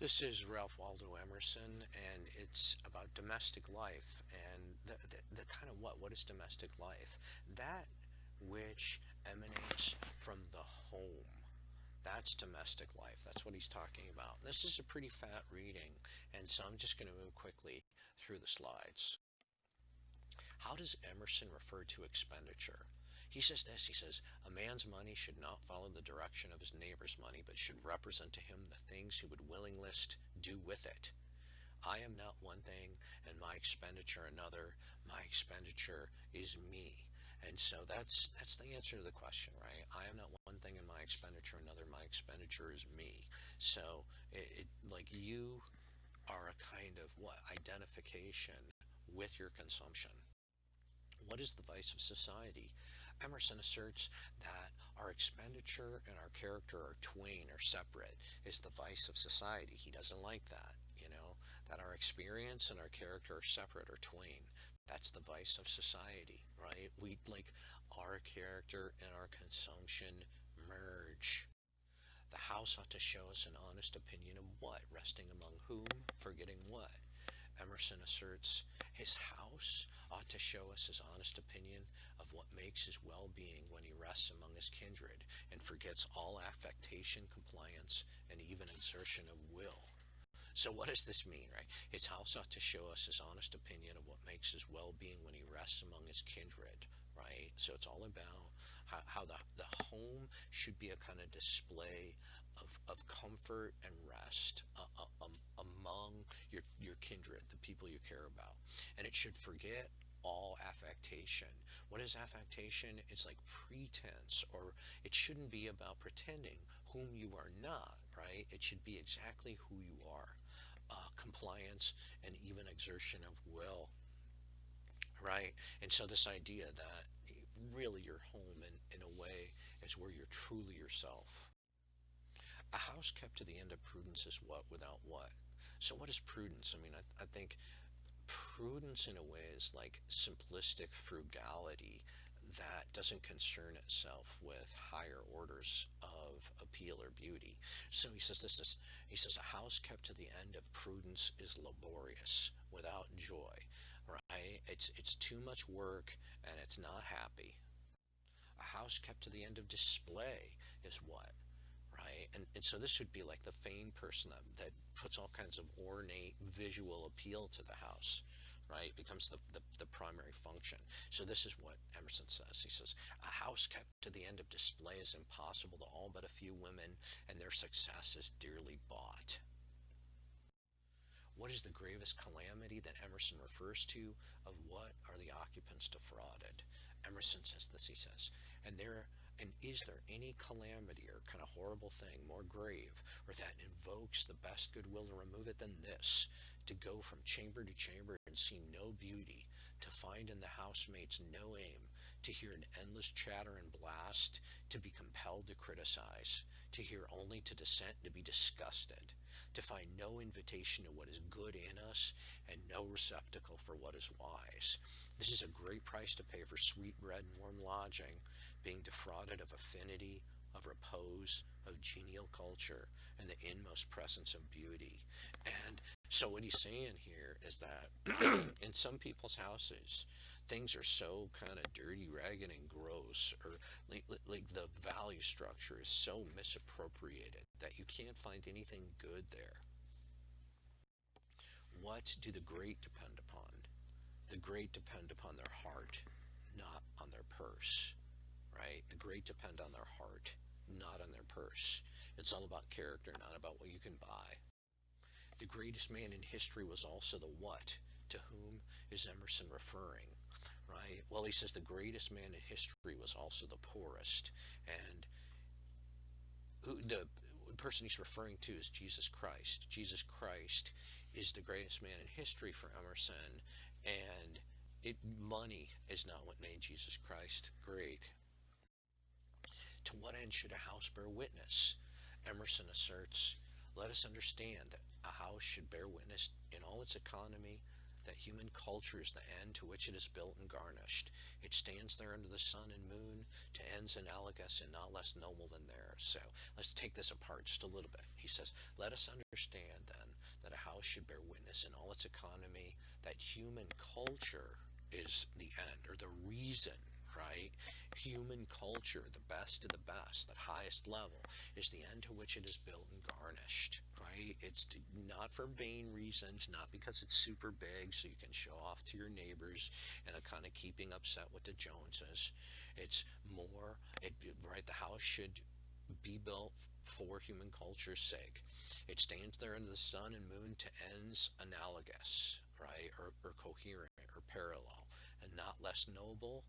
This is Ralph Waldo Emerson, and it's about domestic life and the kind of what is domestic life? That which emanates from the home. That's domestic life. That's what he's talking about. This is a pretty fat reading, and so I'm just going to move quickly through the slides. How does Emerson refer to expenditure? He says this, he says, a man's money should not follow the direction of his neighbor's money, but should represent to him the things he would willinglest do with it. I am not one thing, and my expenditure another. My expenditure is me. And so that's the answer to the question, right? I am not one thing, and my expenditure another. My expenditure is me. So like you are a kind of identification with your consumption. What is the vice of society? Emerson asserts that our expenditure and our character are twain, or separate, is the vice of society. He doesn't like that, that our experience and our character are separate, or twain. That's the vice of society, right? We like our character and our consumption merge. The house ought to show us an honest opinion of what? Resting among whom? Forgetting what? Emerson asserts his house ought to show us his honest opinion of what makes his well-being when he rests among his kindred and forgets all affectation, compliance, and even exertion of will. So what does this mean, right? His house ought to show us his honest opinion of what makes his well-being when he rests among his kindred, right? So it's all about how the home should be a kind of display of comfort and rest among your kindred, the people you care about. And it should forget all affectation. What is affectation? It's like pretense, or it shouldn't be about pretending whom you are not, right? It should be exactly who you are. Compliance and even exertion of will, right? And so this idea that really your home in a way is where you're truly yourself. A house kept to the end of prudence is what without what? So what is prudence? I mean, I think prudence in a way is like simplistic frugality that doesn't concern itself with higher orders of appeal or beauty. So he says a house kept to the end of prudence is laborious, without joy, right? It's too much work and it's not happy. A house kept to the end of display is what? Right? And so this would be like the vain person that puts all kinds of ornate visual appeal to the house, right? It becomes the primary function. So this is what Emerson says. He says, a house kept to the end of display is impossible to all but a few women, and their success is dearly bought. What is the gravest calamity that Emerson refers to? Of what are the occupants defrauded? Emerson says this, he says, and is there any calamity or kind of horrible thing more grave, or that invokes the best goodwill to remove it than this, to go from chamber to chamber and see no beauty, to find in the housemates no aim, to hear an endless chatter and blast, to be compelled to criticize, to hear only to dissent and to be disgusted, to find no invitation to what is good in us and no receptacle for what is wise. This is a great price to pay for sweet bread and warm lodging, being defrauded of affinity, of repose, of genial culture, and the inmost presence of beauty. And so what he's saying here is that in some people's houses, things are so kind of dirty, ragged, and gross, or like the value structure is so misappropriated that you can't find anything good there. What do the great depend upon? The great depend upon their heart, not on their purse, right? The great depend on their heart, not on their purse. It's all about character, not about what you can buy. The greatest man in history was also the what? To whom is Emerson referring? Right? Well, he says the greatest man in history was also the poorest. And the person he's referring to is Jesus Christ. Jesus Christ is the greatest man in history for Emerson. And money is not what made Jesus Christ great. To what end should a house bear witness? Emerson asserts, let us understand that a house should bear witness in all its economy that human culture is the end to which it is built and garnished. It stands there under the sun and moon to ends analogous and not less noble than theirs. So let's take this apart just a little bit. He says, let us understand then that a house should bear witness in all its economy that human culture is the end or the reason, right? Human culture, the best of the best, the highest level, is the end to which it is built and garnished, right? It's not for vain reasons, not because it's super big so you can show off to your neighbors and a kind of keeping upset with the Joneses. It's more, right? The house should be built for human culture's sake. It stands there under the sun and moon to ends analogous, right? Or coherent or parallel, and not less noble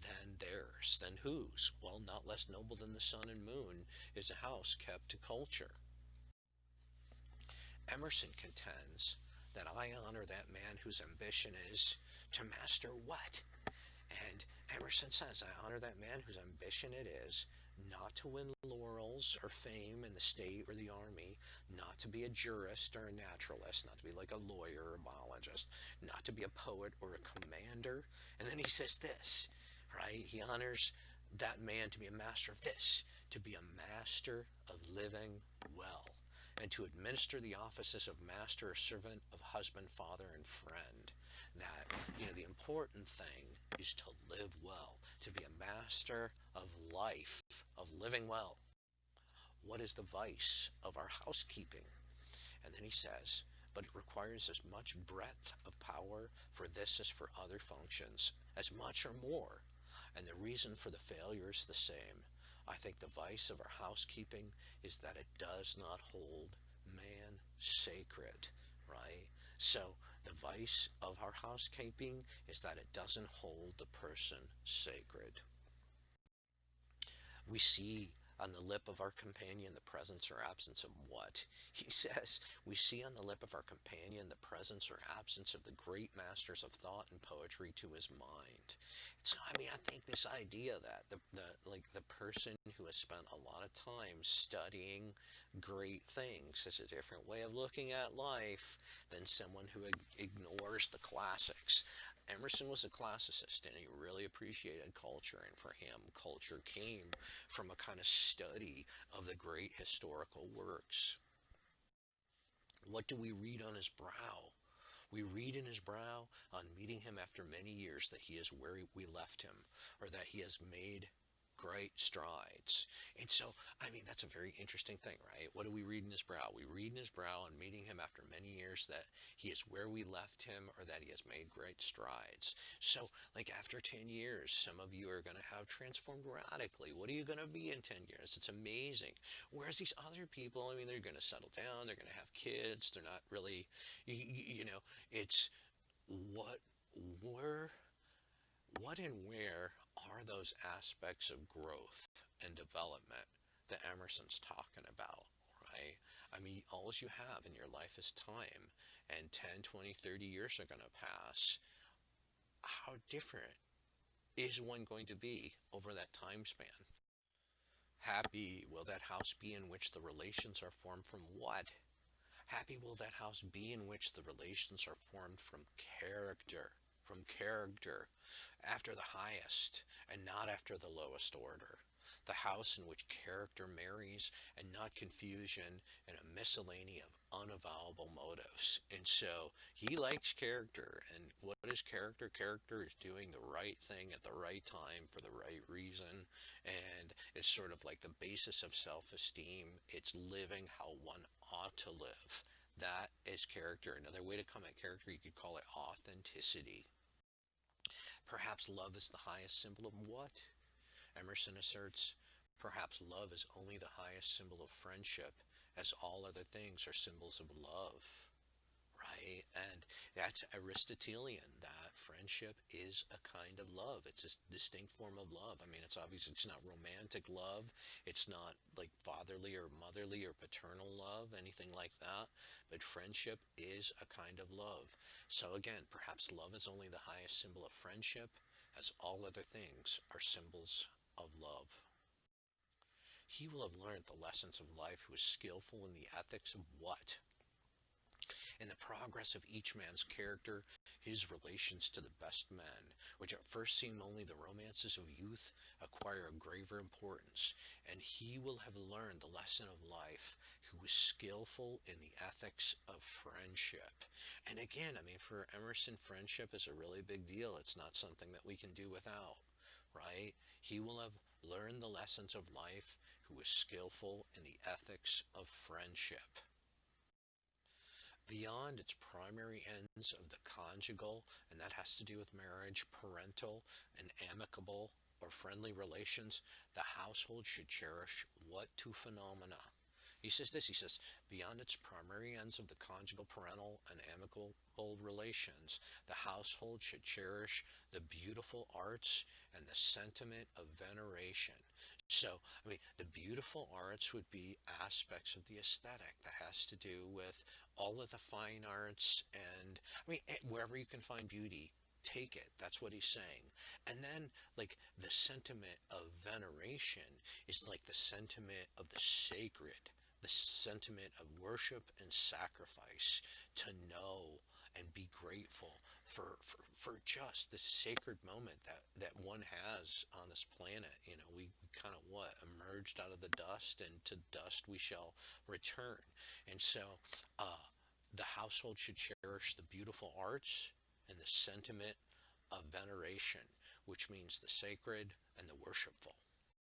than theirs. Than whose? Well, not less noble than the sun and moon is a house kept to culture. Emerson contends that I honor that man whose ambition is to master what? And Emerson says, I honor that man whose ambition it is not to win laurels or fame in the state or the army, not to be a jurist or a naturalist, not to be like a lawyer or a biologist, not to be a poet or a commander. And then he says this, right? He honors that man to be a master of this, to be a master of living well, and to administer the offices of master or servant, of husband, father, and friend. That, the important thing is to live well, to be a master of life, of living well. What is the vice of our housekeeping? And then he says, but it requires as much breadth of power for this as for other functions, as much or more. And the reason for the failure is the same. I think the vice of our housekeeping is that it does not hold man sacred, right? So the vice of our housekeeping is that it doesn't hold the person sacred. We see on the lip of our companion the presence or absence of what? He says, we see on the lip of our companion the presence or absence of the great masters of thought and poetry to his mind. So, I think this idea that the person who has spent a lot of time studying great things is a different way of looking at life than someone who ignores the classics. Emerson was a classicist and he really appreciated culture, and for him culture came from a kind of study of the great historical works. What do we read on his brow? We read in his brow on meeting him after many years that he is where we left him, or that he has made great strides. And so, that's a very interesting thing, right? What do we read in his brow? We read in his brow on meeting him after many years that he is where we left him, or that he has made great strides. So, after 10 years, some of you are going to have transformed radically. What are you going to be in 10 years? It's amazing. Whereas these other people, they're going to settle down, they're going to have kids, they're not really, it's what and where are those aspects of growth and development that Emerson's talking about, right? All you have in your life is time, and 10, 20, 30 years are going to pass. How different is one going to be over that time span? Happy will that house be in which the relations are formed from what? Happy will that house be in which the relations are formed from character, after the highest and not after the lowest order. The house in which character marries and not confusion and a miscellany of unavowable motives. And so he likes character. And what is character? Character is doing the right thing at the right time for the right reason. And it's sort of like the basis of self-esteem. It's living how one ought to live. That is character. Another way to come at character, you could call it authenticity. Perhaps love is the highest symbol of what? Emerson asserts, perhaps love is only the highest symbol of friendship, as all other things are symbols of love, right? And that's Aristotelian, that friendship is a kind of love. It's a distinct form of love. It's obvious it's not romantic love. It's not like fatherly or motherly or paternal love, anything like that. But friendship is a kind of love. So again, perhaps love is only the highest symbol of friendship, as all other things are symbols of love. He will have learned the lessons of life who is skillful in the ethics of what? In the progress of each man's character his relations to the best men, which at first seem only the romances of youth, acquire a graver importance, and he will have learned the lesson of life who was skillful in the ethics of friendship. And again, I mean, for Emerson, friendship is a really big deal. It's not something that we can do without, right? He will have learned the lessons of life who was skillful in the ethics of friendship. Beyond its primary ends of the conjugal, and that has to do with marriage, parental, and amicable or friendly relations, the household should cherish what two phenomena? He says this, he says, beyond its primary ends of the conjugal, parental, and amicable relations, the household should cherish the beautiful arts and the sentiment of veneration. So, I mean, the beautiful arts would be aspects of the aesthetic that has to do with all of the fine arts, and I mean, wherever you can find beauty, take it. That's what he's saying. And then, like, the sentiment of veneration is like the sentiment of the sacred, the sentiment of worship and sacrifice, to know and be grateful for just the sacred moment that one has on this planet. You know, we kind of what emerged out of the dust, and to dust we shall return. And so the household should cherish the beautiful arts and the sentiment of veneration, which means the sacred and the worshipful.